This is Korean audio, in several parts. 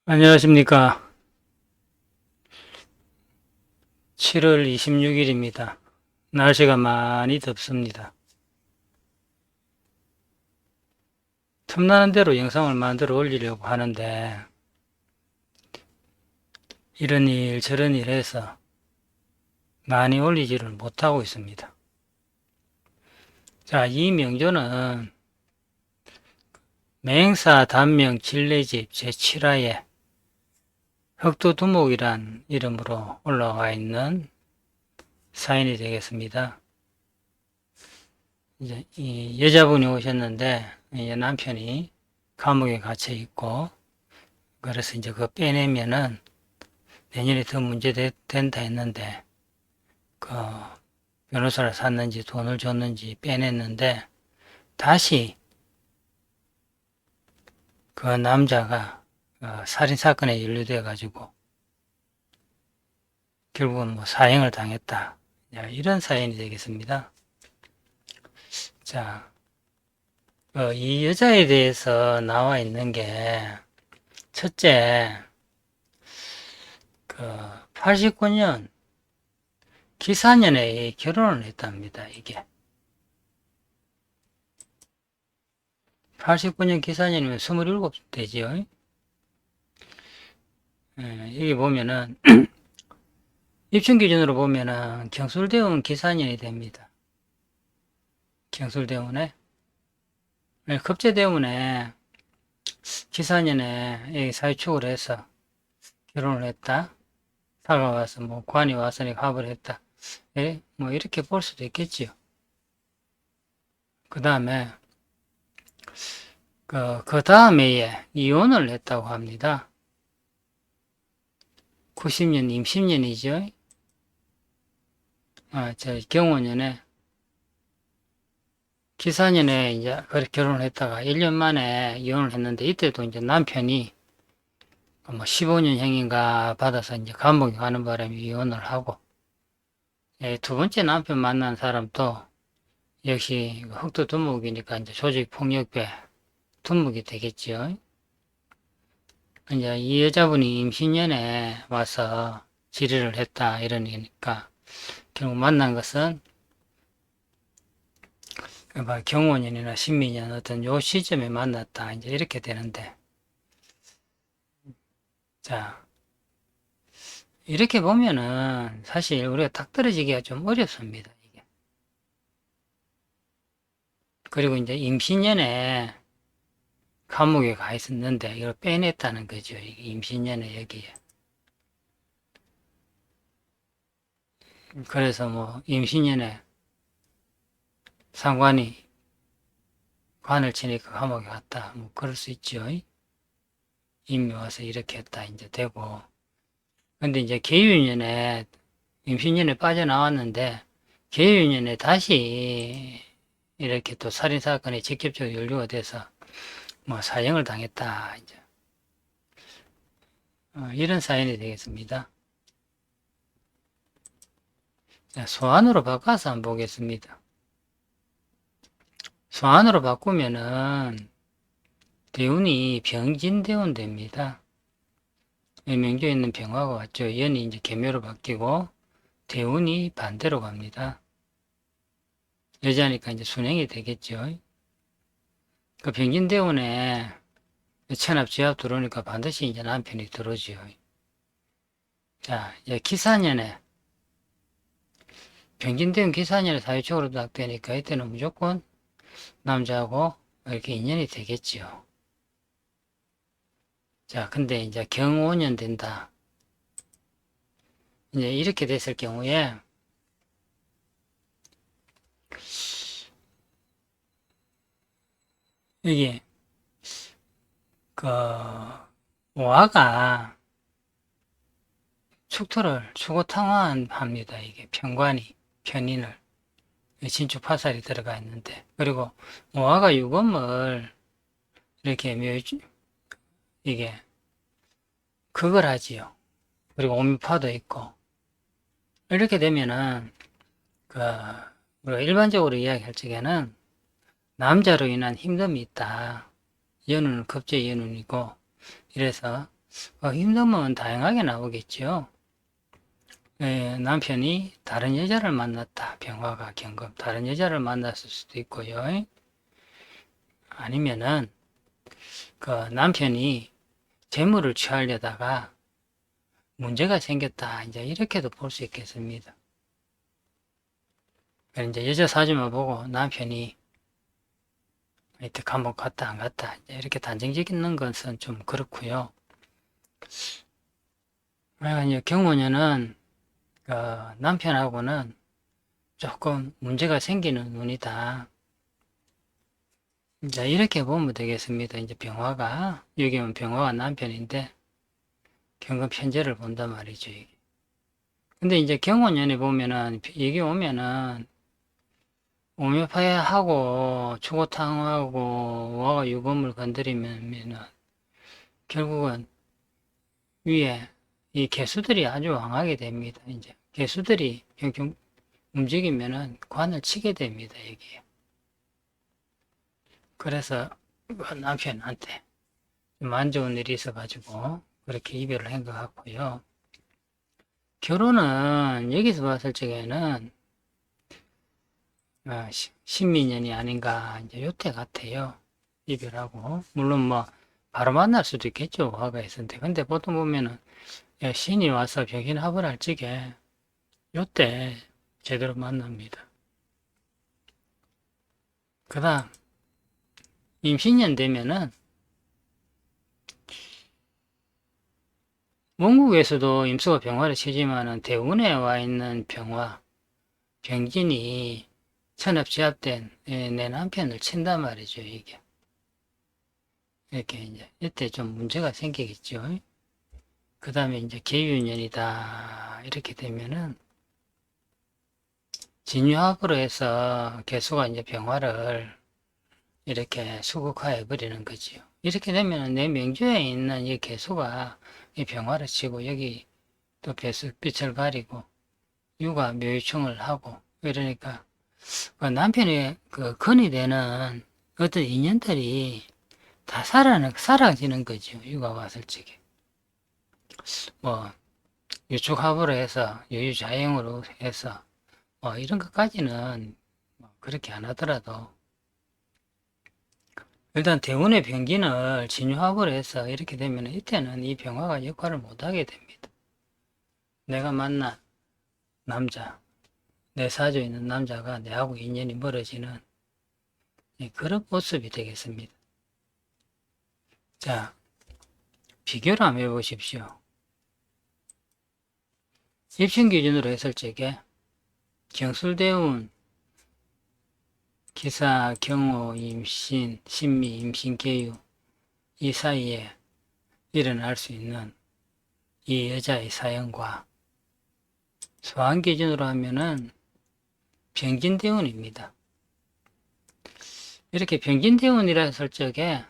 안녕하십니까. 7월 26일입니다. 날씨가 많이 덥습니다. 틈나는 대로 영상을 만들어 올리려고 하는데 이런 일 저런 일 해서 많이 올리지를 못하고 있습니다. 자, 이 명조는 맹사 단명 진례집 제7화에 흑도두목이란 이름으로 올라와 있는 사연이 되겠습니다. 이제 이 여자분이 오셨는데 남편이 감옥에 갇혀 있고, 그래서 이제 그거 빼내면은 내년에 더 문제 된다 했는데, 그 변호사를 샀는지 돈을 줬는지 빼냈는데, 다시 그 남자가 살인사건에 연루돼 가지고 결국은 뭐 사형을 당했다. 이런 사연이 되겠습니다. 자, 이 여자에 대해서 나와 있는 게, 첫째, 89년 기사년에 결혼을 했답니다, 이게. 89년 기사년이면 27 되지요. 여기 보면은, 입춘 기준으로 보면은 경술대원 기사년이 됩니다. 경술대원에. 급제대원에 기사년에 사유축을 해서 결혼을 했다. 사가 와서 뭐 관이 와서 합을 했다. 뭐 이렇게 볼 수도 있겠지요. 그 다음에 그 다음에 이혼을 했다고 합니다. 90년 임신년이죠. 저 경호년에 기사년에 이제 그렇게 결혼을 했다가 1년 만에 이혼을 했는데, 이때도 이제 남편이 뭐 15년형인가 받아서 이제 감옥에 가는 바람에 이혼을 하고, 두 번째 남편 만난 사람도 역시 흑도 두목이니까 이제 조직폭력배 두목이 되겠지요. 이제 이 여자분이 임신년에 와서 질의를 했다 이러니까 결국 만난 것은 경호년이나 신민년 어떤 요 시점에 만났다, 이제 이렇게 되는데, 자, 이렇게 보면은 사실 우리가 딱 떨어지기가 좀 어렵습니다, 이게. 그리고 이제 임신년에 감옥에 가 있었는데 이걸 빼냈다는 거죠, 임신년에 여기에. 그래서 뭐 임신년에 상관이 관을 치니까 감옥에 갔다, 뭐 그럴 수 있죠. 임이 와서 이렇게 했다 이제 되고. 근데 이제 계유년에 임신년에 빠져나왔는데, 계유년에 다시 이렇게 또 살인사건에 직접적으로 연루가 돼서 뭐 사형을 당했다, 이제 이런 사연이 되겠습니다. 자, 소환으로 바꿔서 한번 보겠습니다. 소환으로 바꾸면은 대운이 병진대운 됩니다. 명조에 있는 병화가 왔죠. 연이 이제 계묘로 바뀌고 대운이 반대로 갑니다. 여자니까 이제 순행이 되겠죠. 그 병진대운에 천합, 지합 들어오니까 반드시 이제 남편이 들어오죠. 자, 이제 기사년에, 병진대운 기사년에 사유축으로 딱 되니까 이때는 무조건 남자하고 이렇게 인연이 되겠죠. 자, 근데 이제 경오년 된다. 이제 이렇게 됐을 경우에, 여기, 그, 와가 축토를 추고탕화합니다. 이게 편관이, 편인을. 신축 파살이 들어가 있는데. 그리고 와가 유검을 이렇게 이게, 그걸 하지요. 그리고 오미파도 있고. 이렇게 되면은, 그, 우리가 일반적으로 이야기할 적에는 남자로 인한 힘듦이 있다. 연운은 급제 연운이고, 이래서 힘듦은 다양하게 나오겠죠. 남편이 다른 여자를 만났다. 병화가 경금. 다른 여자를 만났을 수도 있고요. 아니면은 그 남편이 재물을 취하려다가 문제가 생겼다. 이제 이렇게도 볼 수 있겠습니다. 이제 여자 사주만 보고 남편이 이때 감옥 갔다 안 갔다 이렇게 단정짓는 것은 좀 그렇고요. 이제 경호년은 남편하고는 조금 문제가 생기는 운이다. 이제 이렇게 보면 되겠습니다. 이제 병화가 여기는 병화가 남편인데 경금 편제를 본단 말이죠. 이게. 근데 이제 경호년에 보면은 이게 오면은 오묘파하고 추고탕하고 와가 유금을 건드리면은 결국은 위에 이 개수들이 아주 왕하게 됩니다. 이제 개수들이 경경 움직이면은 관을 치게 됩니다. 여기에. 그래서 남편한테 좀 안 좋은 일이 있어가지고 그렇게 이별을 한 것 같고요. 결혼은 여기서 봤을 적에는 신민년이 아닌가 이제 요때 같아요. 이별하고 물론 뭐 바로 만날 수도 있겠죠. 화가 있었는데 근데 보통 보면은 신이 와서 병인합을 할 적에 요때 제대로 만납니다. 그 다음 임신년 되면은 원국에서도 임수가 병화를 치지만은 대운에 와 있는 병화 병진이 천합지합된 내 남편을 친단 말이죠. 이게 이렇게 이제 이때 좀 문제가 생기겠죠. 그 다음에 이제 계유년이다 이렇게 되면은 진유합으로 해서 개수가 이제 병화를 이렇게 수극화해 버리는 거지요. 이렇게 되면 내 명주에 있는 이 개수가 이 병화를 치고 여기 또 빛을 가리고 육아 묘유충을 하고 이러니까 그 남편의 그 건이 되는 어떤 인연들이 다 사라지는 거죠. 육아 왔을 적에. 뭐 유축합으로 해서 유유자행으로 해서 뭐 이런 것까지는 뭐 그렇게 안 하더라도 일단 대운의 병진을 진유합으로 해서 이렇게 되면 이때는 이 병화가 역할을 못하게 됩니다. 내가 만난 남자, 내 사주에 있는 남자가 내하고 인연이 멀어지는 그런 모습이 되겠습니다. 자, 비교를 한번 해보십시오. 입신 기준으로 했을 적에 경술대운, 기사, 경호, 임신, 신미, 임신, 계유 이 사이에 일어날 수 있는 이 여자의 사연과 소환 기준으로 하면은 병진대운입니다. 이렇게 병진대운이라 했을 적에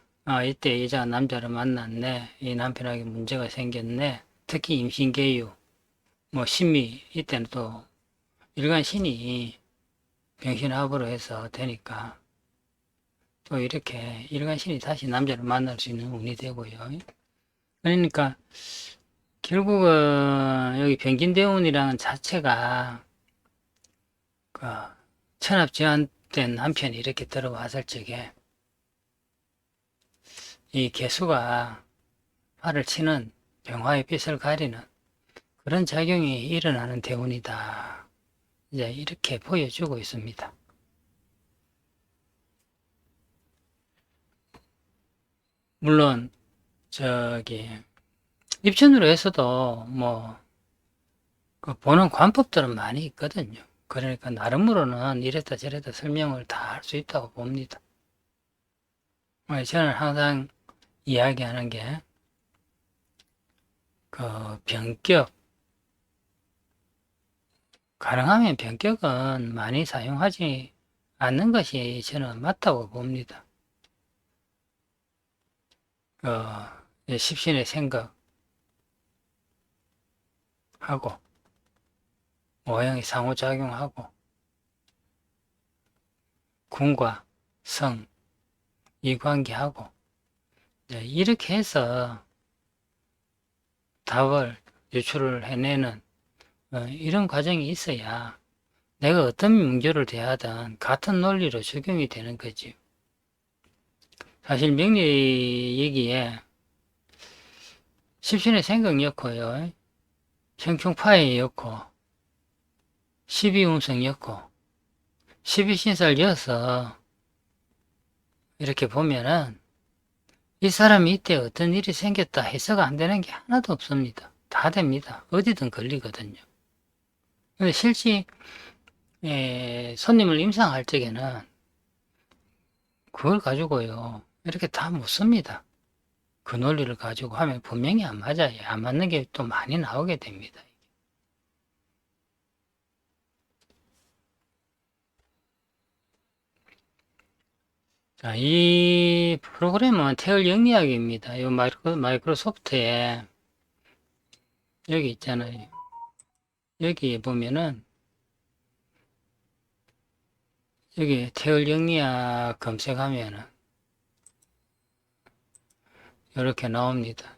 이때 여자가 남자를 만났네, 이 남편에게 문제가 생겼네, 특히 임신계유, 뭐 신미 이때는 또 일간 신이 병신합으로 해서 되니까 또 이렇게 일간 신이 다시 남자를 만날 수 있는 운이 되고요. 그러니까 결국은 여기 병진대운이라는 자체가 그 천합지환된 한편이 이렇게 들어왔을 적에 이 개수가 화를 치는 병화의 빛을 가리는 그런 작용이 일어나는 대운이다. 이제 이렇게 보여주고 있습니다. 물론 저기 입천으로 해서도 그 보는 관법들은 많이 있거든요. 그러니까 나름으로는 이랬다 저랬다 설명을 다 할 수 있다고 봅니다. 저는 항상 이야기하는 게 그 병격, 가능하면 병격은 많이 사용하지 않는 것이 저는 맞다고 봅니다. 십신의 생각하고 모형이 상호작용하고 군과 성, 이 관계하고 이렇게 해서 답을 유출을 해내는 이런 과정이 있어야 내가 어떤 문제를 대하든 같은 논리로 적용이 되는 거지. 사실 명리 얘기에 십신의 생각이었고요. 형충파이였고 12운성이었고 12신설이어서 이렇게 보면은 이 사람이 이때 어떤 일이 생겼다 해서가 안 되는 게 하나도 없습니다. 다 됩니다. 어디든 걸리거든요. 근데 실제 손님을 임상할 적에는 그걸 가지고요 이렇게 다 못 씁니다. 그 논리를 가지고 하면 분명히 안 맞아요. 안 맞는 게 또 많이 나오게 됩니다. 자, 이 프로그램은 태열 영리학입니다. 이 마이크로소프트에 여기 있잖아요. 여기 보면은 여기 태열 영리학 검색하면은 이렇게 나옵니다.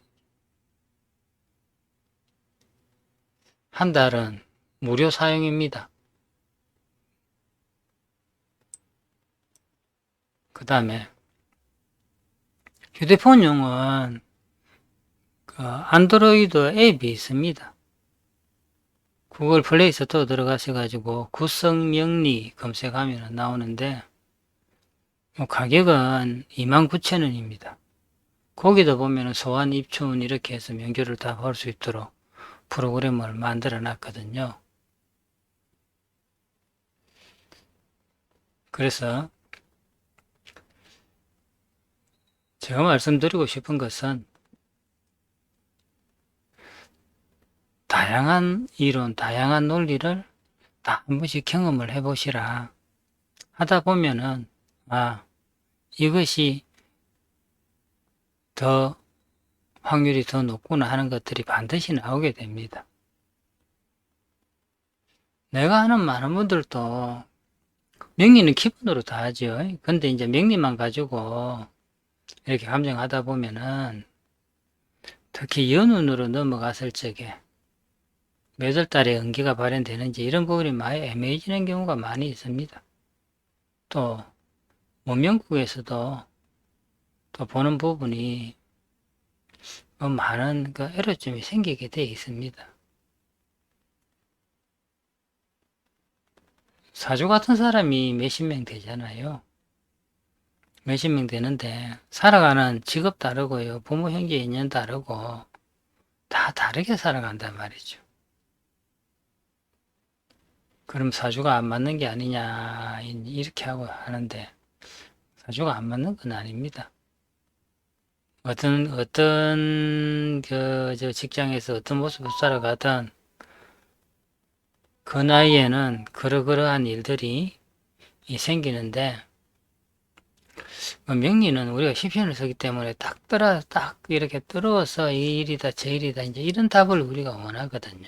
한 달은 무료 사용입니다. 그 다음에 휴대폰용은 그 안드로이드 앱이 있습니다. 구글 플레이 스토어 들어가셔가지고 구성영리 검색하면 나오는데 가격은 29,000원입니다. 거기다 보면 소환, 입춘 이렇게 해서 명조를 다 볼 수 있도록 프로그램을 만들어 놨거든요. 그래서 제가 말씀드리고 싶은 것은 다양한 이론, 다양한 논리를 다 한 번씩 경험을 해보시라. 하다 보면은 이것이 더 확률이 더 높구나 하는 것들이 반드시 나오게 됩니다. 내가 아는 많은 분들도 명리는 기본으로 다 하죠. 근데 이제 명리만 가지고 이렇게 감정하다 보면은 특히 연운으로 넘어갔을 적에 몇 월 달에 음기가 발현되는지 이런 부분이 많이 애매해지는 경우가 많이 있습니다. 또 문명국에서도 또 보는 부분이 많은 그 애로점이 생기게 되어 있습니다. 사주 같은 사람이 몇십 명 되잖아요. 몇십 명 되는데 살아가는 직업 다르고요. 부모 형제 인연 다르고 다 다르게 살아간단 말이죠. 그럼 사주가 안 맞는 게 아니냐 이렇게 하고 하는데 사주가 안 맞는 건 아닙니다. 어떤 저 직장에서 어떤 모습을 살아가든 그 나이에는 그러한 일들이 생기는데 명리는 우리가 십신을 쓰기 때문에 딱 이렇게 떨어서 이 일이다 저 일이다 이제 이런 답을 우리가 원하거든요.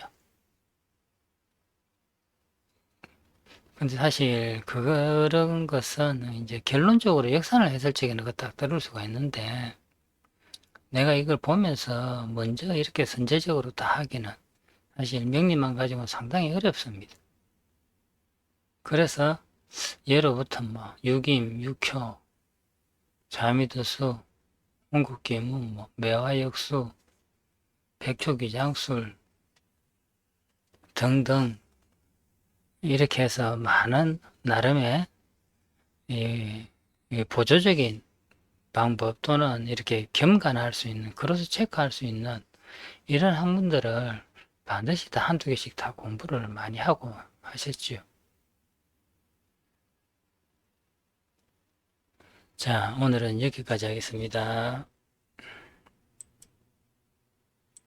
근데 사실 그런 것은 이제 결론적으로 역산을 했을 적에는 딱 들을 수가 있는데 내가 이걸 보면서 먼저 이렇게 선제적으로 다 하기는 사실 명리만 가지고는 상당히 어렵습니다. 그래서 예로부터 육임, 육효, 자미도수, 홍국기무, 매화역수, 백초기장술 등등 이렇게 해서 많은 나름의 보조적인 방법 또는 이렇게 겸간할 수 있는, 크로스 체크할 수 있는 이런 학문들을 반드시 다 한두 개씩 다 공부를 많이 하고 하셨지요. 자, 오늘은 여기까지 하겠습니다.